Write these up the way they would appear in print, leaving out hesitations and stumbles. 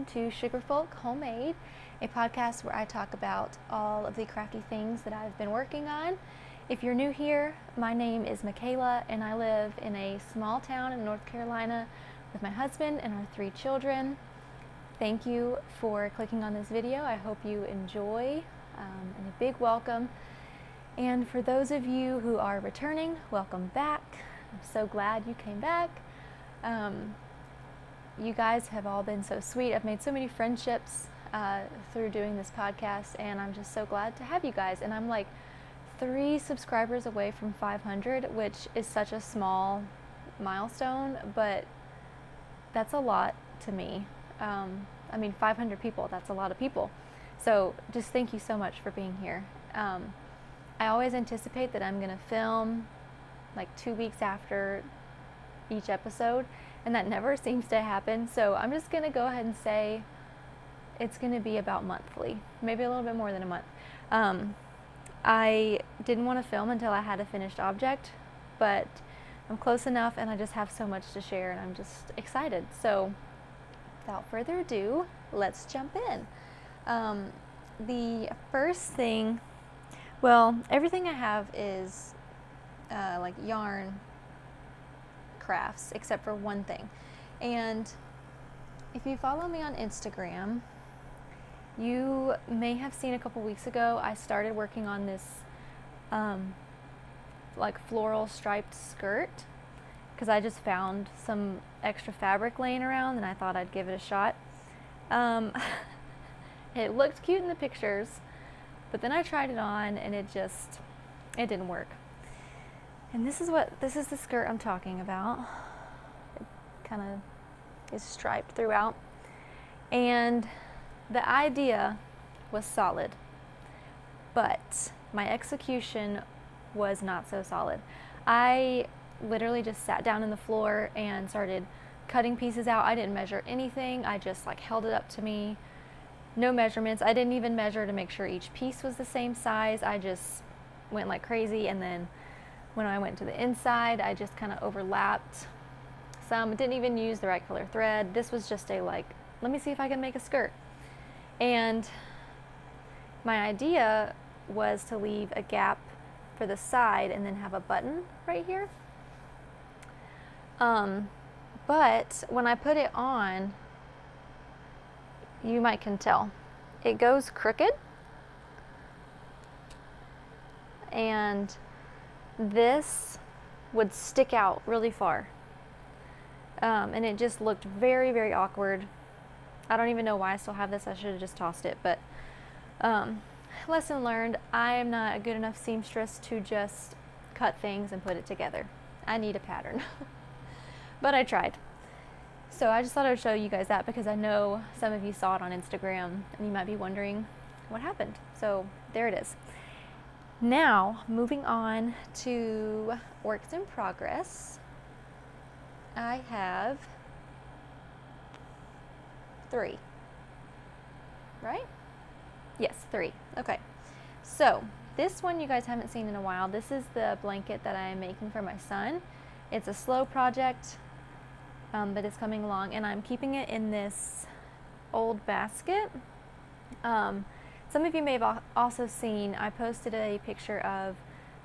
welcome to Sugarfolk Homemade, a podcast where I talk about all of the crafty things that I've been working on. If you're new here, my name is Michaela and I live in a small town in North Carolina with my husband and our 3 children. Thank you for clicking on this video. I hope you enjoy, and a big welcome. And for those of you who are returning, welcome back. I'm so glad you came back. You guys have all been so sweet. I've made so many friendships through doing this podcast, and I'm just so glad to have you guys. And I'm like 3 subscribers away from 500, which is such a small milestone, but that's a lot to me. 500 people, that's a lot of people. So just thank you so much for being here. I always anticipate that I'm going to film like 2 weeks after each episode, and that never seems to happen. So I'm just going to go ahead and say it's going to be about monthly, maybe a little bit more than a month. I didn't want to film until I had a finished object, but I'm close enough and I just have so much to share and I'm just excited. So without further ado, let's jump in. The first thing, everything I have is like yarn crafts, except for one thing. And if you follow me on Instagram, you may have seen a couple weeks ago I started working on this like floral striped skirt, because I just found some extra fabric laying around and I thought I'd give it a shot. It looked cute in the pictures, but then I tried it on and it didn't work. And this is the skirt I'm talking about. It kind of is striped throughout. And the idea was solid, but my execution was not so solid. I literally just sat down on the floor and started cutting pieces out. I didn't measure anything. I just held it up to me. No measurements. I didn't even measure to make sure each piece was the same size. I just went like crazy, and then when I went to the inside, I just kind of overlapped some. Didn't even use the right color thread. This was just a let me see if I can make a skirt. And my idea was to leave a gap for the side and then have a button right here. But when I put it on, you might can tell, it goes crooked. And this would stick out really far. And it just looked very, very awkward. I don't even know why I still have this. I should have just tossed it. But lesson learned, I am not a good enough seamstress to just cut things and put it together. I need a pattern. But I tried. So I just thought I would show you guys that, because I know some of you saw it on Instagram and you might be wondering what happened. So there it is. Now, moving on to works in progress. I have 3. Right? Yes, 3. Okay. So this one you guys haven't seen in a while. This is the blanket that I am making for my son. It's a slow project, but it's coming along, and I'm keeping it in this old basket. Some of you may have also seen, I posted a picture of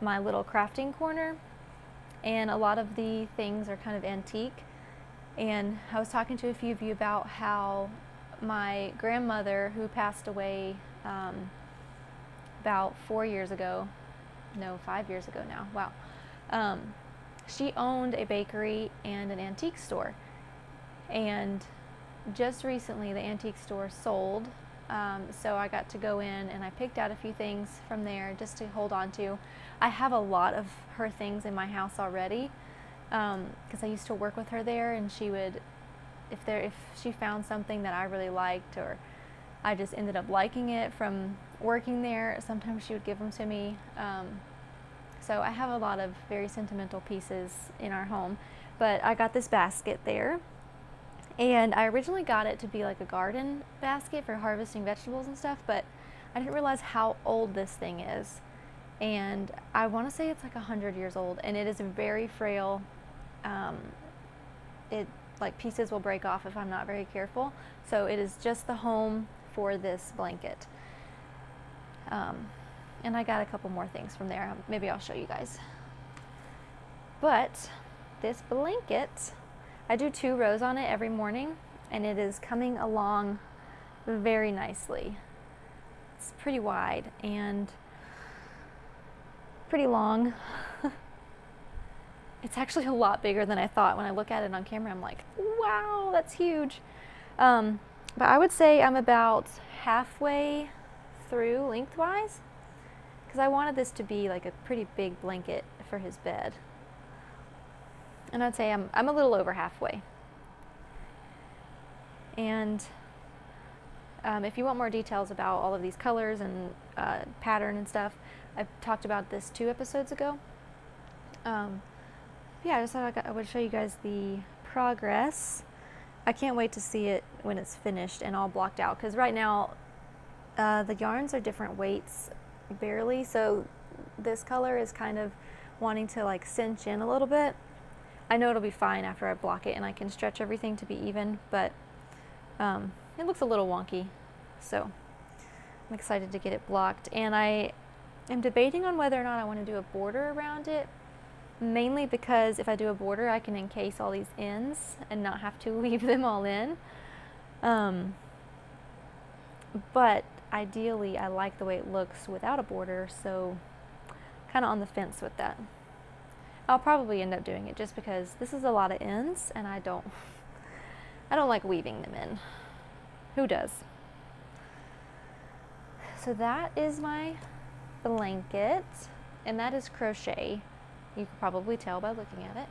my little crafting corner, and a lot of the things are kind of antique. And I was talking to a few of you about how my grandmother, who passed away about 5 years ago now, wow. She owned a bakery and an antique store. And just recently the antique store sold. So I got to go in and I picked out a few things from there just to hold on to. I have a lot of her things in my house already, because I used to work with her there, and she would, if she found something that I really liked, or I just ended up liking it from working there, sometimes she would give them to me. So I have a lot of very sentimental pieces in our home. But I got this basket there. And I originally got it to be like a garden basket for harvesting vegetables and stuff, but I didn't realize how old this thing is. And I want to say it's like 100 years old, and it is very frail. like pieces will break off if I'm not very careful. So it is just the home for this blanket. And I got a couple more things from there. Maybe I'll show you guys. But this blanket, I do 2 rows on it every morning, and it is coming along very nicely. It's pretty wide and pretty long. It's actually a lot bigger than I thought. When I look at it on camera, I'm like, wow, that's huge. But I would say I'm about halfway through lengthwise, because I wanted this to be like a pretty big blanket for his bed. And I'd say I'm a little over halfway. And if you want more details about all of these colors and pattern and stuff, I talked about this 2 episodes ago. Yeah, I just thought I would show you guys the progress. I can't wait to see it when it's finished and all blocked out, because right now the yarns are different weights barely, so this color is kind of wanting to like cinch in a little bit. I know it'll be fine after I block it and I can stretch everything to be even, but it looks a little wonky, so I'm excited to get it blocked. And I am debating on whether or not I want to do a border around it, mainly because if I do a border I can encase all these ends and not have to leave them all in. But ideally I like the way it looks without a border, so kind of on the fence with that. I'll probably end up doing it just because this is a lot of ends and I don't like weaving them in. Who does? So that is my blanket, and that is crochet. You could probably tell by looking at it.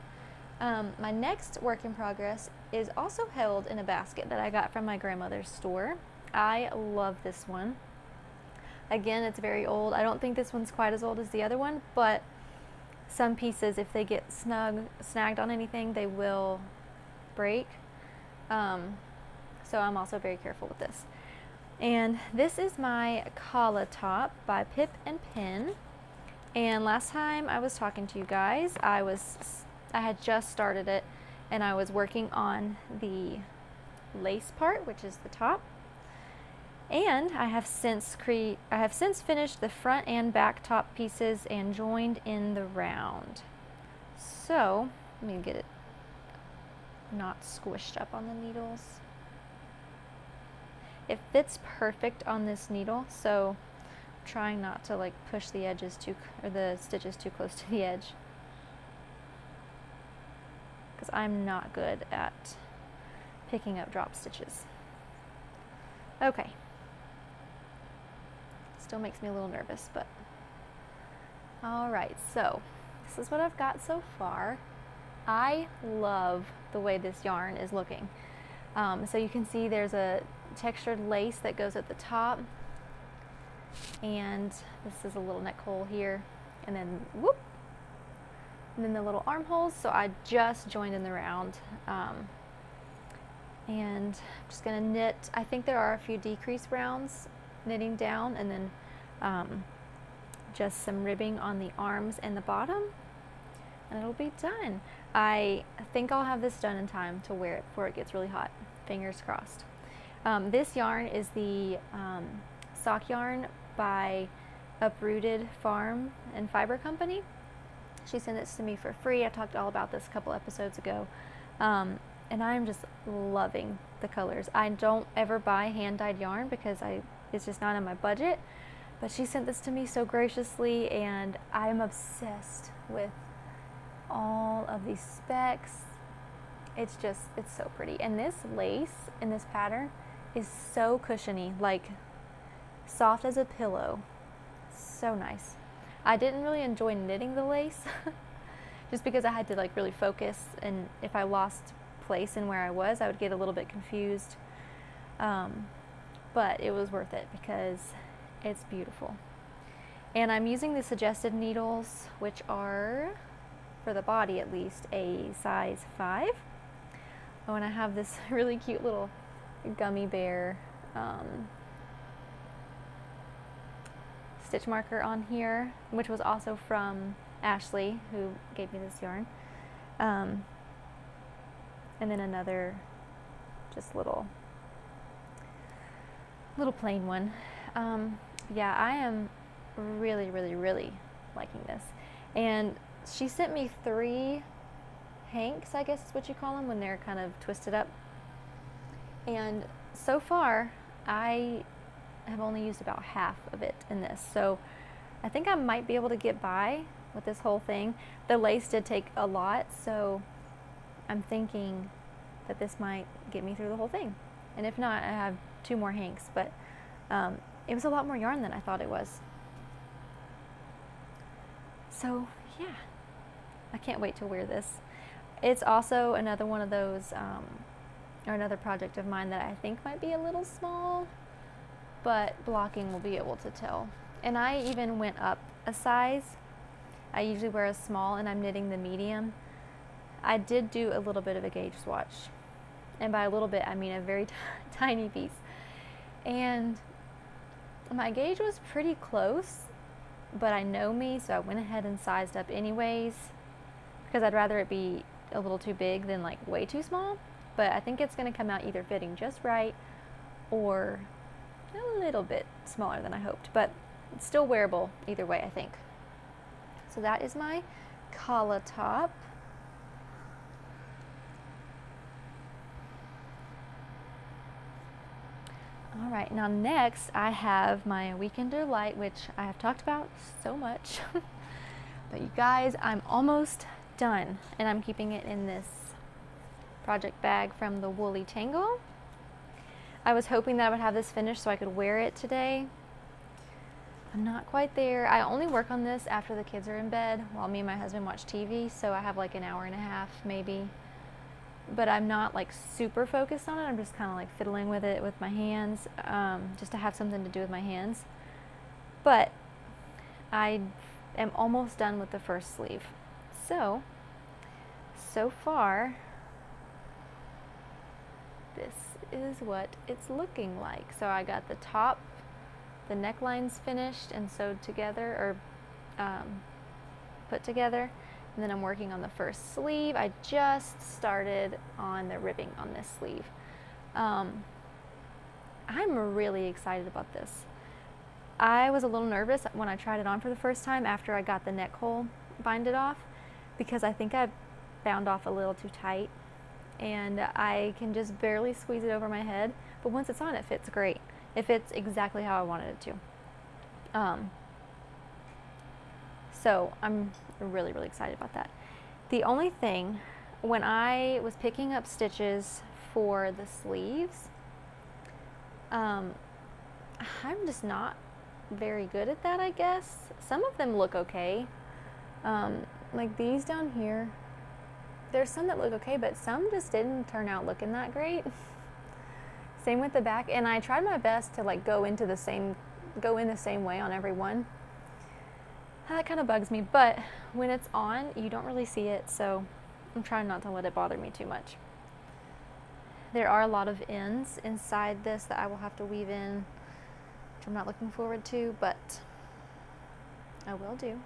My next work in progress is also held in a basket that I got from my grandmother's store. I love this one. Again, it's very old. I don't think this one's quite as old as the other one, but some pieces, if they get snagged on anything, they will break. So I'm also very careful with this. And this is my Kala top by Pip and Pin. And last time I was talking to you guys, I had just started it, and I was working on the lace part, which is the top. And I have since finished the front and back top pieces and joined in the round. So let me get it not squished up on the needles. It fits perfect on this needle, so I'm trying not to like push the edges or the stitches too close to the edge, because I'm not good at picking up drop stitches. Okay. Still makes me a little nervous, but all right, so this is what I've got so far. I love the way this yarn is looking. So you can see there's a textured lace that goes at the top, and this is a little neck hole here, and then whoop, and then the little armholes. So I just joined in the round, and I'm just gonna knit. I think there are a few decrease rounds knitting down, and then just some ribbing on the arms and the bottom, and it'll be done. I think I'll have this done in time to wear it before it gets really hot. Fingers crossed. This yarn is the sock yarn by Uprooted Farm and Fiber Company. She sent this to me for free. I talked all about this a couple episodes ago. And I'm just loving the colors. I don't ever buy hand-dyed yarn because it's just not in my budget. But she sent this to me so graciously, and I'm obsessed with all of these specks. It's so pretty. And this lace in this pattern is so cushiony, like soft as a pillow. So nice. I didn't really enjoy knitting the lace just because I had to like really focus, and if I lost place in where I was, I would get a little bit confused. But it was worth it because it's beautiful. And I'm using the suggested needles, which are, for the body at least, a size 5. Oh, and I have this really cute little gummy bear stitch marker on here, which was also from Ashley, who gave me this yarn. and then another just little plain one. Yeah, I am really, really, really liking this. And she sent me 3 hanks, I guess is what you call them, when they're kind of twisted up. And so far, I have only used about half of it in this. So I think I might be able to get by with this whole thing. The lace did take a lot, so I'm thinking that this might get me through the whole thing. And if not, I have 2 more hanks, but it was a lot more yarn than I thought it was. So yeah, I can't wait to wear this. It's also another one of those, or another project of mine that I think might be a little small, but blocking will be able to tell. And I even went up a size. I usually wear a small and I'm knitting the medium. I did do a little bit of a gauge swatch. And by a little bit, I mean a very tiny piece. And my gauge was pretty close, but I know me, so I went ahead and sized up anyways, because I'd rather it be a little too big than like way too small. But I think it's going to come out either fitting just right or a little bit smaller than I hoped, but it's still wearable either way, I think. So that is my collar top. All right, now next I have my Weekender Light, which I have talked about so much. But you guys, I'm almost done, and I'm keeping it in this project bag from the Woolly Tangle. I was hoping that I would have this finished so I could wear it today. I'm not quite there. I only work on this after the kids are in bed while me and my husband watch TV, so I have like an hour and a half maybe. But I'm not like super focused on it. I'm just kind of like fiddling with it with my hands, just to have something to do with my hands. But I am almost done with the first sleeve. So far, this is what it's looking like. So I got the top, the necklines finished and sewed together, or put together. And then I'm working on the first sleeve. I just started on the ribbing on this sleeve. I'm really excited about this. I was a little nervous when I tried it on for the first time after I got the neck hole binded off, because I think I bound off a little too tight and I can just barely squeeze it over my head. But once it's on, it fits great. It fits exactly how I wanted it to. So I'm really, really excited about that. The only thing, when I was picking up stitches for the sleeves, I'm just not very good at that, I guess. Some of them look okay. Like these down here, there's some that look okay, but some just didn't turn out looking that great. Same with the back, and I tried my best to like go in the same way on every one. That kind of bugs me, but when it's on, you don't really see it, so I'm trying not to let it bother me too much. There are a lot of ends inside this that I will have to weave in, which I'm not looking forward to, but I will do.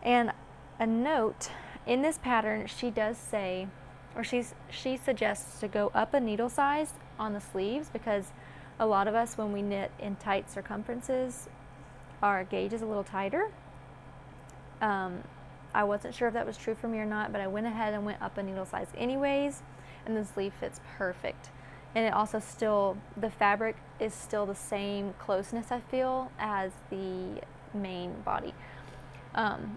And a note, in this pattern, she does say, or she suggests to go up a needle size on the sleeves, because a lot of us, when we knit in tight circumferences, our gauge is a little tighter. I wasn't sure if that was true for me or not, but I went ahead and went up a needle size anyways, and the sleeve fits perfect. And it also still, the fabric is still the same closeness, I feel, as the main body.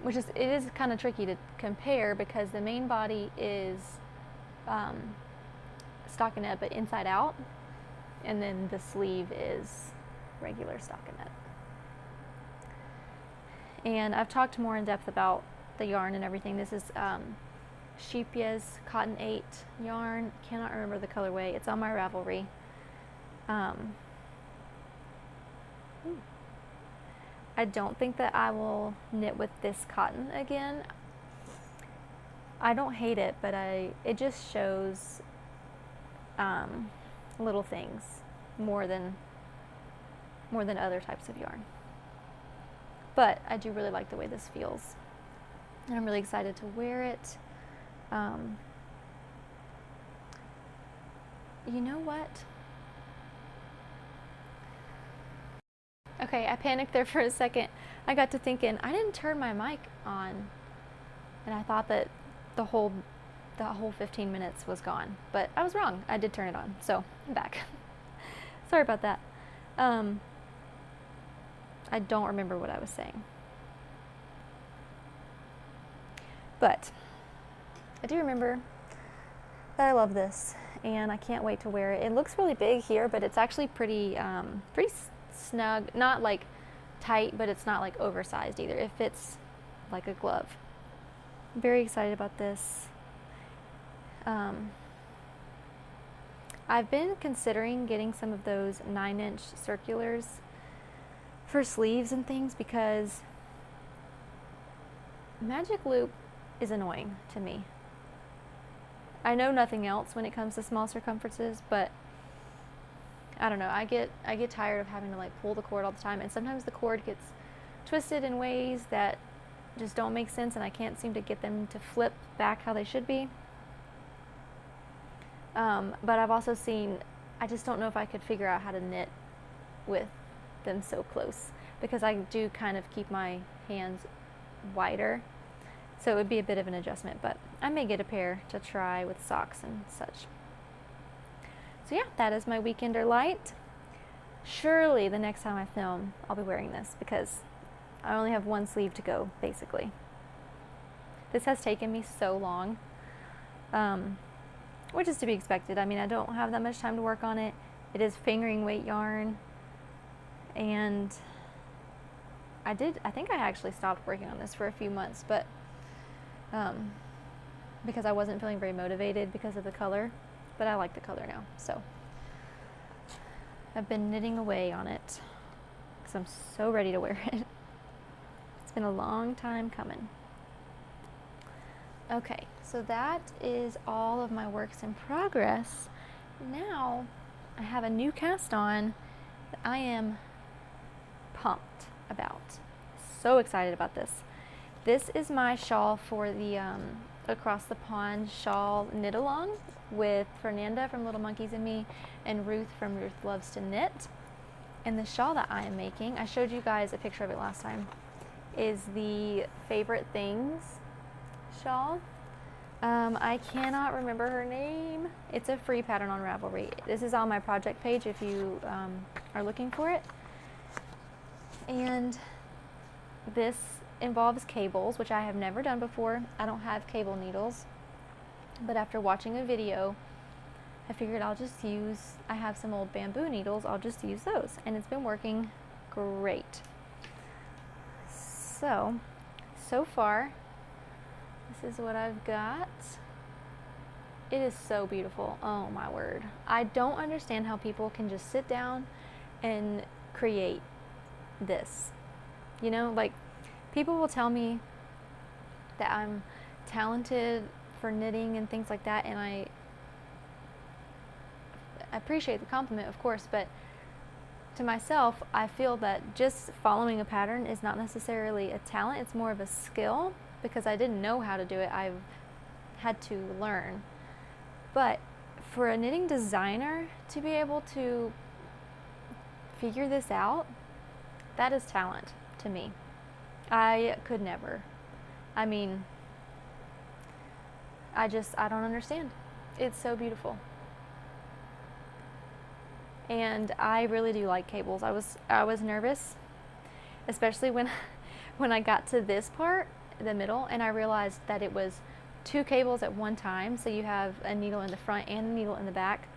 Which is, it is kind of tricky to compare, because the main body is stockinette but inside out, and then the sleeve is regular stockinette. And I've talked more in depth about the yarn and everything. This is Sheepia's Cotton 8 yarn. Cannot remember the colorway. It's on my Ravelry. I don't think that I will knit with this cotton again. I don't hate it, but it just shows little things more than other types of yarn. But I do really like the way this feels, and I'm really excited to wear it. you know what? Okay, I panicked there for a second. I got to thinking, I didn't turn my mic on, and I thought that the whole 15 minutes was gone, but I was wrong. I did turn it on, so I'm back. Sorry about that. I don't remember what I was saying, but I do remember that I love this, and I can't wait to wear it. It looks really big here, but it's actually pretty snug. Not like tight, but it's not like oversized either. It fits like a glove. I'm very excited about this. I've been considering getting some of those 9-inch circulars for sleeves and things because magic loop is annoying to me. I know nothing else when it comes to small circumferences, but I don't know. I get tired of having to like pull the cord all the time, and sometimes the cord gets twisted in ways that just don't make sense, and I can't seem to get them to flip back how they should be. But I've also seen, I just don't know if I could figure out how to knit with them so close, because I do kind of keep my hands wider, so it would be a bit of an adjustment, but I may get a pair to try with socks and such. So yeah, that is my weekender light. Surely the next time I film, I'll be wearing this because I only have one sleeve to go, basically. This has taken me so long, which is to be expected. I mean, I don't have that much time to work on it. It is fingering weight yarn, and I think I actually stopped working on this for a few months, but because I wasn't feeling very motivated because of the color, but I like the color now, so I've been knitting away on it because I'm so ready to wear it. It's been a long time coming. Okay, so that is all of my works in progress. Now I have a new cast on that I am pumped about. So excited about this. This is my shawl for the Across the Pond shawl knit along with Fernanda from Little Monkeys and Me and Ruth from Ruth Loves to Knit. And the shawl that I am making, I showed you guys a picture of it last time, is the Favorite Things shawl. I cannot remember her name. It's a free pattern on Ravelry. This is on my project page if you are looking for it. And this involves cables, which I have never done before. I don't have cable needles, but after watching a video, I figured I have some old bamboo needles, I'll just use those, and it's been working great. So far, this is what I've got. It is so beautiful. Oh my word. I don't understand how people can just sit down and create this. You know, like, people will tell me that I'm talented for knitting and things like that, and I appreciate the compliment, of course, but to myself, I feel that just following a pattern is not necessarily a talent. It's more of a skill, because I didn't know how to do it. I've had to learn. But for a knitting designer to be able to figure this out, that is talent to me. I could never. I mean, I don't understand. It's so beautiful. And I really do like cables. I was nervous, especially when I got to this part, the middle, and I realized that it was 2 cables at one time. So you have a needle in the front and a needle in the back,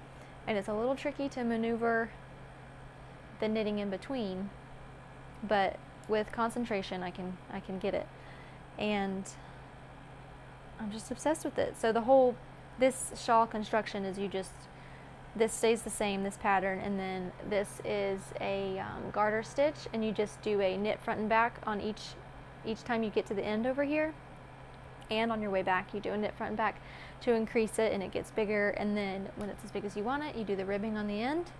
and it's a little tricky to maneuver the knitting in between, but with concentration I can get it, and I'm just obsessed with it. So this shawl construction is this stays the same, this pattern, and then this is a garter stitch, and you just do a knit front and back on each time you get to the end over here, and on your way back you do a knit front and back to increase it, and it gets bigger, and then when it's as big as you want it, you do the ribbing on the end,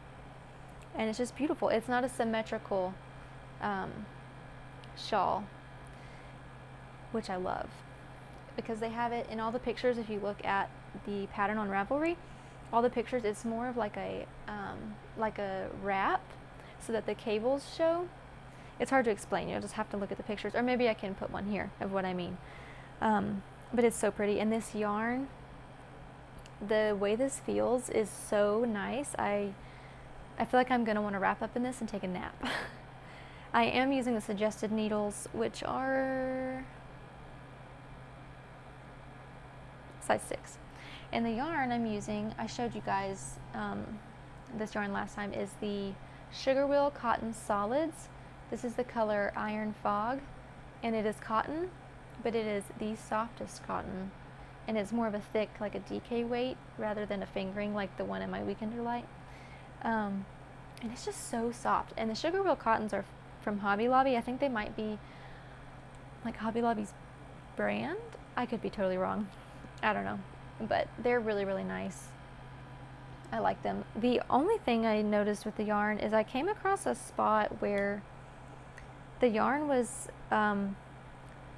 and it's just beautiful. It's not a symmetrical shawl, which I love, because they have it in all the pictures. If you look at the pattern on Ravelry, all the pictures, it's more of like a wrap so that the cables show. It's hard to explain. You'll just have to look at the pictures, or maybe I can put one here of what I mean. But it's so pretty. And this yarn, the way this feels is so nice. I feel like I'm going to want to wrap up in this and take a nap. I am using the suggested needles, which are size 6. And the yarn I'm using, I showed you guys this yarn last time, is the Sugar Wheel Cotton Solids. This is the color Iron Fog, and it is cotton, but it is the softest cotton, and it's more of a thick, like a DK weight, rather than a fingering like the one in my Weekender Light. And it's just so soft. And the Sugar Wheel Cottons are from Hobby Lobby. I think they might be like Hobby Lobby's brand. I could be totally wrong. I don't know. But they're really, really nice. I like them. The only thing I noticed with the yarn is I came across a spot where the yarn was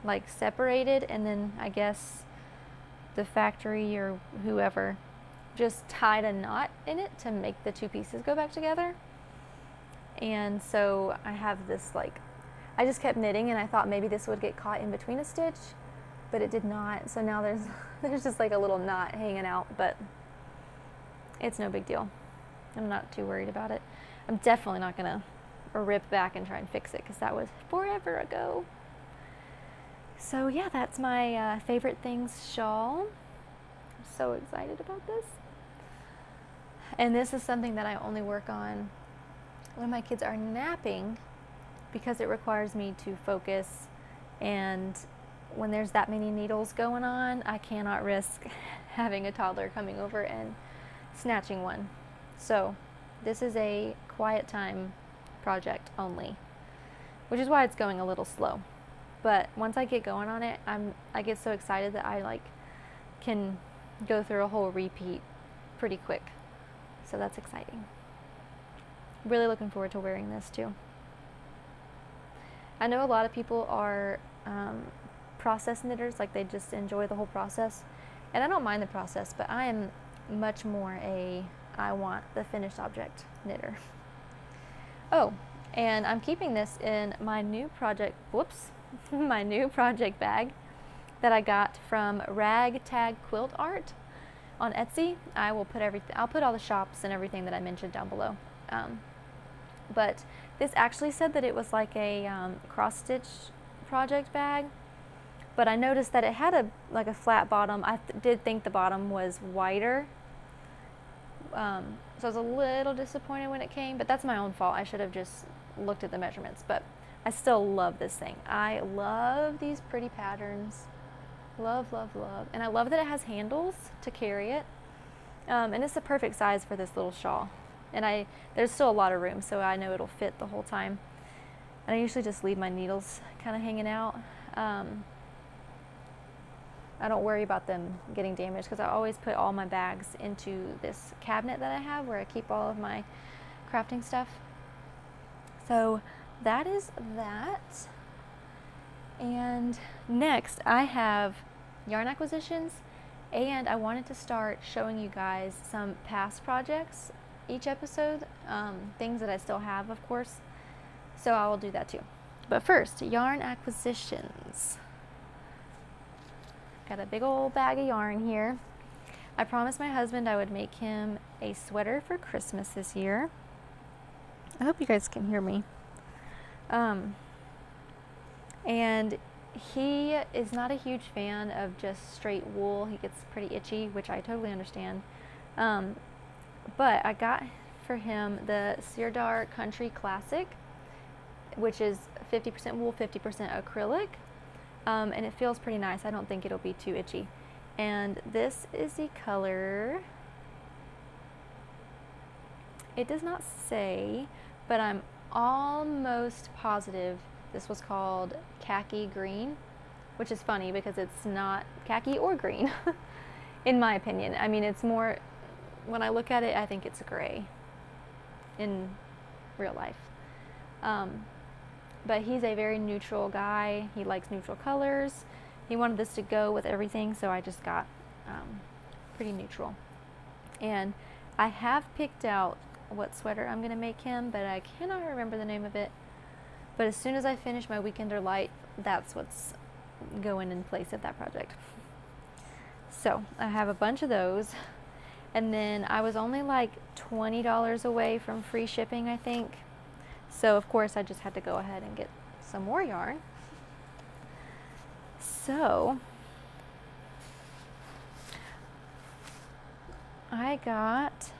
like separated, and then I guess the factory or whoever just tied a knot in it to make the two pieces go back together. And so I have this, like, I just kept knitting and I thought maybe this would get caught in between a stitch, but it did not. So now there's just like a little knot hanging out, but it's no big deal. I'm not too worried about it. I'm definitely not gonna rip back and try and fix it because that was forever ago. So yeah, that's my favorite things shawl. I'm so excited about this. And this is something that I only work on when my kids are napping, because it requires me to focus, and when there's that many needles going on, I cannot risk having a toddler coming over and snatching one. So this is a quiet time project only, which is why it's going a little slow. But once I get going on it, I get so excited that I can go through a whole repeat pretty quick. So that's exciting. Really looking forward to wearing this too. I know a lot of people are process knitters, like they just enjoy the whole process. And I don't mind the process, but I am much more I want the finished object knitter. Oh, and I'm keeping this in my new project, my new project bag that I got from Ragtag Quilt Art on Etsy. I'll put all the shops and everything that I mentioned down below. But this actually said that it was like a cross-stitch project bag, but I noticed that it had a flat bottom. I did think the bottom was wider, so I was a little disappointed when it came, but that's my own fault. I should have just looked at the measurements, but I still love this thing. I love these pretty patterns. Love, love, love. And I love that it has handles to carry it, and it's the perfect size for this little shawl. And there's still a lot of room, so I know it'll fit the whole time. And I usually just leave my needles kind of hanging out. I don't worry about them getting damaged because I always put all my bags into this cabinet that I have where I keep all of my crafting stuff. So that is that. And next I have yarn acquisitions, and I wanted to start showing you guys some past projects each episode, things that I still have, of course, so I will do that too. But first, yarn acquisitions. Got a big old bag of yarn here. I promised my husband I would make him a sweater for Christmas this year. I hope you guys can hear me. And he is not a huge fan of just straight wool. He gets pretty itchy, which I totally understand. But I got for him the Sirdar Country Classic, which is 50% wool, 50% acrylic, and it feels pretty nice. I don't think it'll be too itchy. And this is the color, it does not say, but I'm almost positive this was called khaki green, which is funny because it's not khaki or green, in my opinion. I mean, it's more, when I look at it, I think it's gray in real life. But he's a very neutral guy. He likes neutral colors. He wanted this to go with everything, so I just got pretty neutral. And I have picked out what sweater I'm going to make him, but I cannot remember the name of it. But as soon as I finish my Weekender Light, that's what's going in place of that project. So I have a bunch of those. And then I was only like $20 away from free shipping, I think. So of course I just had to go ahead and get some more yarn. So I got,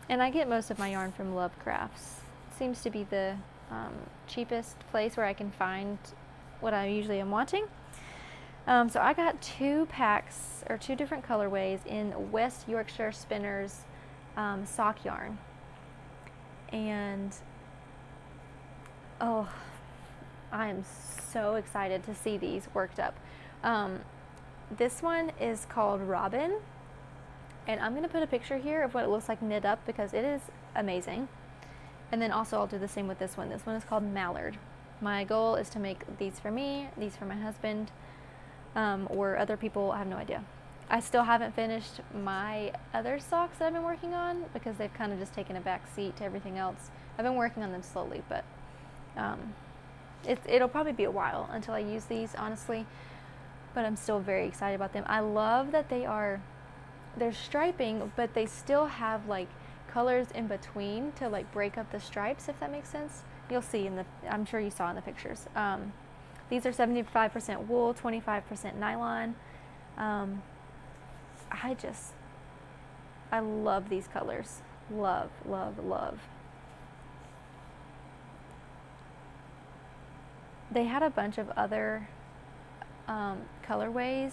and I get most of my yarn from Love Crafts. Seems to be the cheapest place where I can find what I usually am wanting. So I got 2 packs, or 2 different colorways in West Yorkshire Spinners sock yarn. And oh, I am so excited to see these worked up. This one is called Robin, and I'm going to put a picture here of what it looks like knit up because it is amazing. And then also I'll do the same with this one. This one is called Mallard. My goal is to make these for me, these for my husband, or other people. I have no idea. I still haven't finished my other socks that I've been working on because they've kind of just taken a back seat to everything else. I've been working on them slowly, but it'll probably be a while until I use these, honestly. But I'm still very excited about them. I love that they're striping, but they still have like colors in between to like break up the stripes, if that makes sense. You'll see I'm sure you saw in the pictures. These are 75% wool, 25% nylon. I love these colors. Love, love, love. They had a bunch of other colorways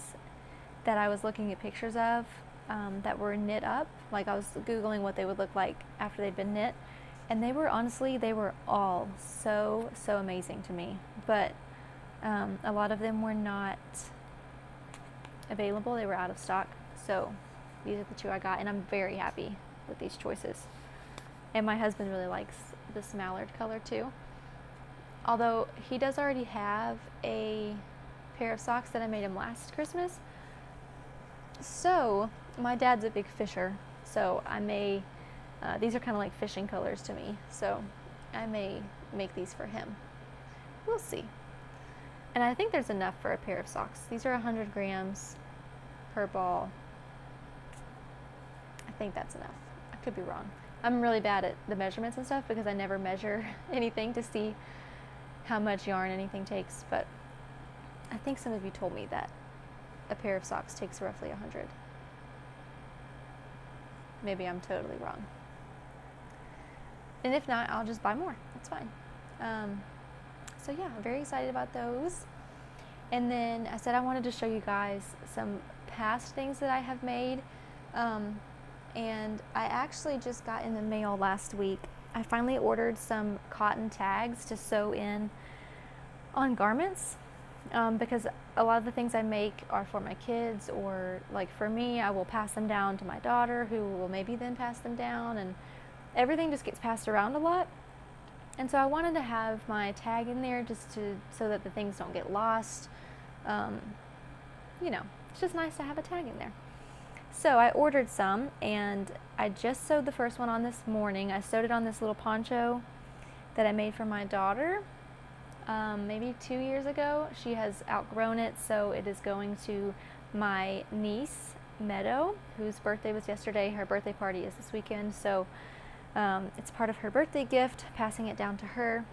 that I was looking at pictures of that were knit up. Like I was Googling what they would look like after they'd been knit. And they were all so amazing to me. But a lot of them were not available. They were out of stock. So these are the 2 I got, and I'm very happy with these choices. And my husband really likes this mallard color too. Although he does already have a pair of socks that I made him last Christmas. So my dad's a big fisher, so I may, these are kind of like fishing colors to me, so I may make these for him. We'll see. And I think there's enough for a pair of socks. These are 100 grams per ball. I think that's enough. I could be wrong. I'm really bad at the measurements and stuff because I never measure anything to see how much yarn anything takes, but I think some of you told me that a pair of socks takes roughly 100. Maybe I'm totally wrong. And if not, I'll just buy more. That's fine. So yeah, I'm very excited about those. And then I said I wanted to show you guys some past things that I have made. And I actually just got in the mail last week. I finally ordered some cotton tags to sew in on garments. Because a lot of the things I make are for my kids, or like for me, I will pass them down to my daughter, who will maybe then pass them down, and everything just gets passed around a lot. And so I wanted to have my tag in there just so that the things don't get lost. It's just nice to have a tag in there. So I ordered some, and I just sewed the first one on this morning. I sewed it on this little poncho that I made for my daughter. Maybe 2 years ago. She has outgrown it, so it is going to my niece, Meadow, whose birthday was yesterday. Her birthday party is this weekend, so it's part of her birthday gift, passing it down to her.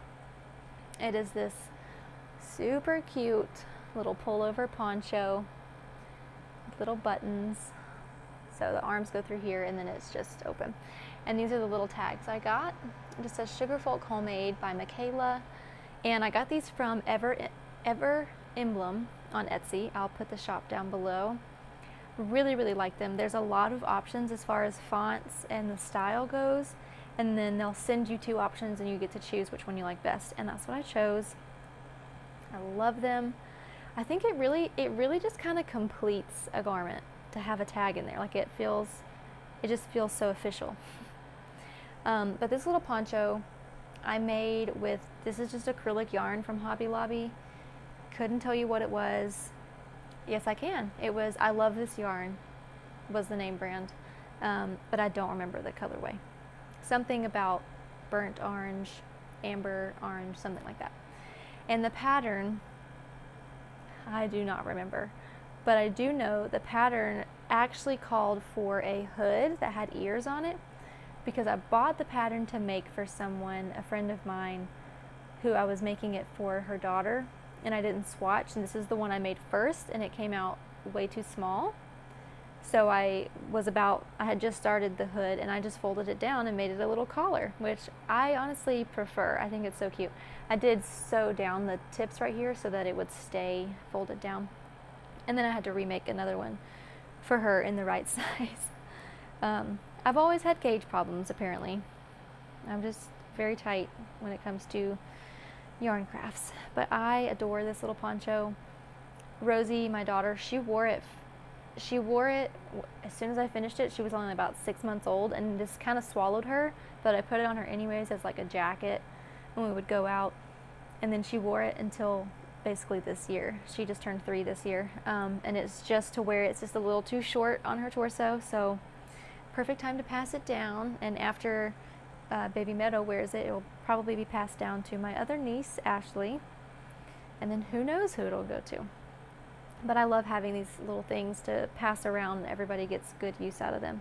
It is this super cute little pullover poncho with little buttons. So the arms go through here, and then it's just open. And these are the little tags I got. It just says Sugarfolk Homemade by Michaela. And I got these from Ever Emblem on Etsy. I'll put the shop down below. Really, really like them. There's a lot of options as far as fonts and the style goes. And then they'll send you 2 options, and you get to choose which one you like best. And that's what I chose. I love them. I think it really just kind of completes a garment to have a tag in there. Like it just feels so official. But this little poncho I made with, this is just acrylic yarn from Hobby Lobby. Couldn't tell you what it was. Yes, I can. It was I Love This Yarn was the name brand, but I don't remember the colorway. Something about burnt orange, amber orange, something like that. And the pattern, I do not remember, but I do know the pattern actually called for a hood that had ears on it, because I bought the pattern to make for someone, a friend of mine, who I was making it for her daughter, and I didn't swatch, and this is the one I made first, and it came out way too small. So I had just started the hood, and I just folded it down and made it a little collar, which I honestly prefer. I think it's so cute. I did sew down the tips right here so that it would stay folded down. And then I had to remake another one for her in the right size. I've always had gauge problems, apparently. I'm just very tight when it comes to yarn crafts. But I adore this little poncho. Rosie, my daughter, she wore it as soon as I finished it. She was only about 6 months old, and just kind of swallowed her, but I put it on her anyways as like a jacket when we would go out. And then she wore it until basically this year. She just turned 3 this year, and it's just to wear. It's just a little too short on her torso, so perfect time to pass it down. And after Baby Meadow wears it, it will probably be passed down to my other niece, Ashley, and then who knows who it'll go to. But I love having these little things to pass around, and everybody gets good use out of them.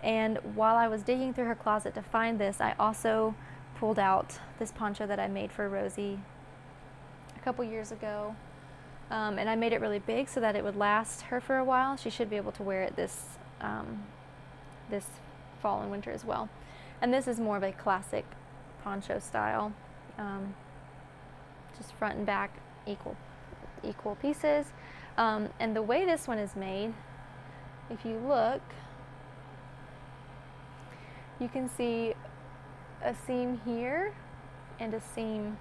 And while I was digging through her closet to find this, I also pulled out this poncho that I made for Rosie a couple years ago. And I made it really big so that it would last her for a while. She should be able to wear it this fall and winter as well. And this is more of a classic poncho style, just front and back equal pieces. And the way this one is made, if you look, you can see a seam here and a seam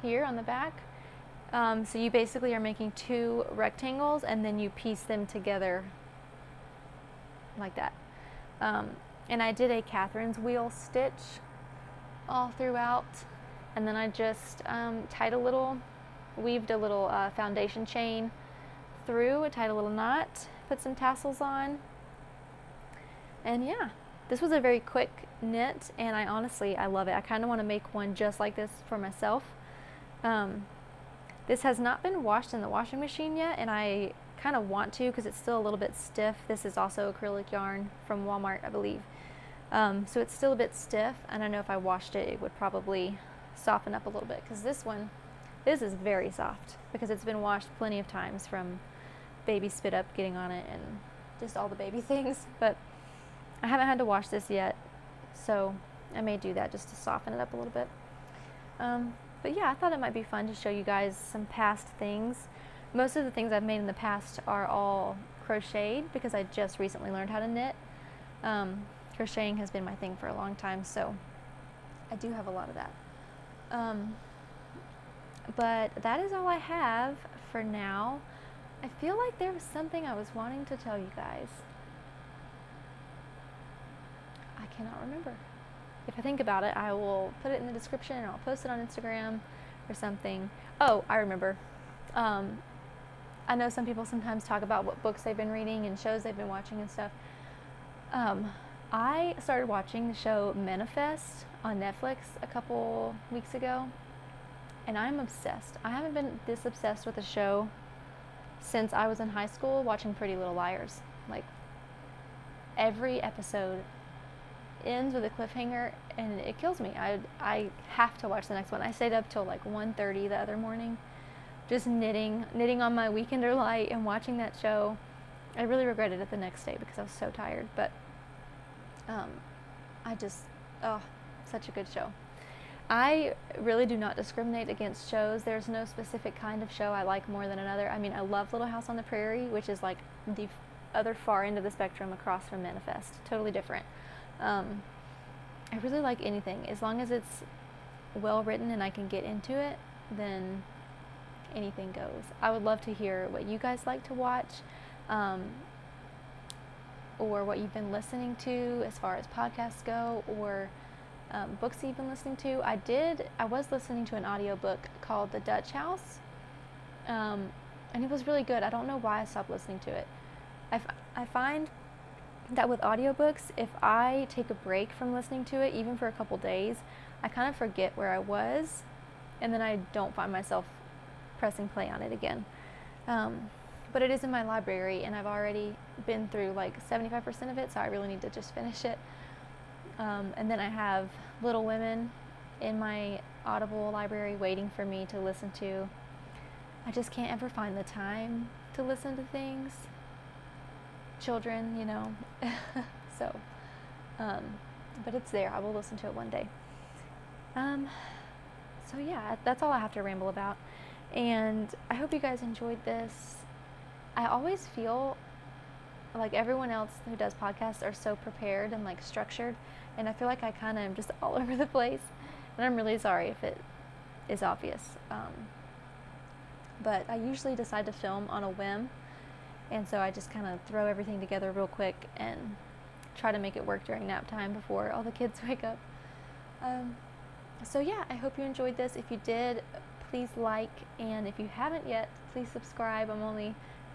here on the back. So you basically are making 2 rectangles, and then you piece them together like that. And I did a Catherine's wheel stitch all throughout, and then I just weaved a little foundation chain through, tied a little knot, put some tassels on, and yeah, this was a very quick knit, and I love it. I kind of want to make one just like this for myself. This has not been washed in the washing machine yet, and I kind of want to because it's still a little bit stiff. This is also acrylic yarn from Walmart, I believe. So it's still a bit stiff, and I know if I washed it, it would probably soften up a little bit, because this is very soft because it's been washed plenty of times from baby spit up getting on it and just all the baby things. But I haven't had to wash this yet, so I may do that just to soften it up a little bit. But yeah, I thought it might be fun to show you guys some past things. Most of the things I've made in the past are all crocheted because I just recently learned how to knit. Crocheting has been my thing for a long time, so I do have a lot of that. But that is all I have for now. I feel like there was something I was wanting to tell you guys. I cannot remember. If I think about it, I will put it in the description, or I'll post it on Instagram or something. Oh, I remember. I know some people sometimes talk about what books they've been reading and shows they've been watching and stuff. I started watching the show Manifest on Netflix a couple weeks ago, and I'm obsessed. I haven't been this obsessed with a show since I was in high school watching Pretty Little Liars. Like, every episode ends with a cliffhanger, and it kills me. I have to watch the next one. I stayed up till like 1:30 the other morning, just knitting on my weekender light and watching that show. I really regretted it the next day because I was so tired, but such a good show. I really do not discriminate against shows. There's no specific kind of show I like more than another. I mean, I love Little House on the Prairie, which is like the other far end of the spectrum across from Manifest. Totally different. I really like anything. As long as it's well written and I can get into it, then anything goes. I would love to hear what you guys like to watch, or what you've been listening to as far as podcasts go, or books you've been listening to. I was listening to an audiobook called The Dutch House, And it was really good. I don't know why I stopped listening to it. I find that with audiobooks, if I take a break from listening to it, even for a couple days, I kind of forget where I was, and then I don't find myself pressing play on it again. But it is in my library, and I've already been through like 75% of it, so I really need to just finish it. And then I have Little Women in my Audible library waiting for me to listen to. I just can't ever find the time to listen to things. Children, you know. So, but it's there. I will listen to it one day. So yeah, that's all I have to ramble about. And I hope you guys enjoyed this. I always feel like everyone else who does podcasts are so prepared and like structured, and I feel like I kind of am just all over the place, and I'm really sorry if it is obvious. But I usually decide to film on a whim, and so I just kind of throw everything together real quick and try to make it work during nap time before all the kids wake up. So yeah, I hope you enjoyed this. If you did, please like, and if you haven't yet, please subscribe. I'm only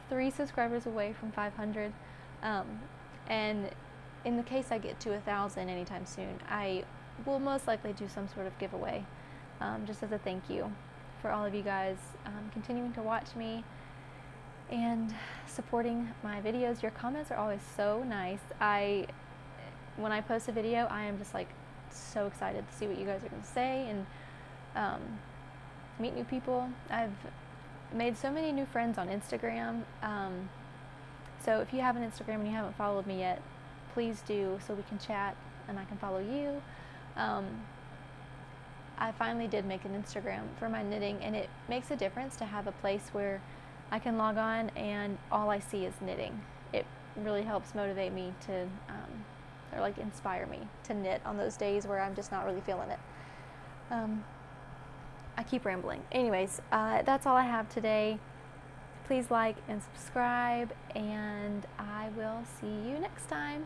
3 subscribers away from 500, and in the case I get to 1,000 anytime soon, I will most likely do some sort of giveaway, just as a thank you for all of you guys continuing to watch me and supporting my videos. Your comments are always so nice. When I post a video, I am just like so excited to see what you guys are going to say and meet new people. I've made so many new friends on Instagram. So if you have an Instagram and you haven't followed me yet, please do, so we can chat and I can follow you. I finally did make an Instagram for my knitting, and it makes a difference to have a place where I can log on and all I see is knitting. It really helps motivate me to, or like inspire me to knit on those days where I'm just not really feeling it. I keep rambling. Anyways, that's all I have today. Please like and subscribe, and I will see you next time.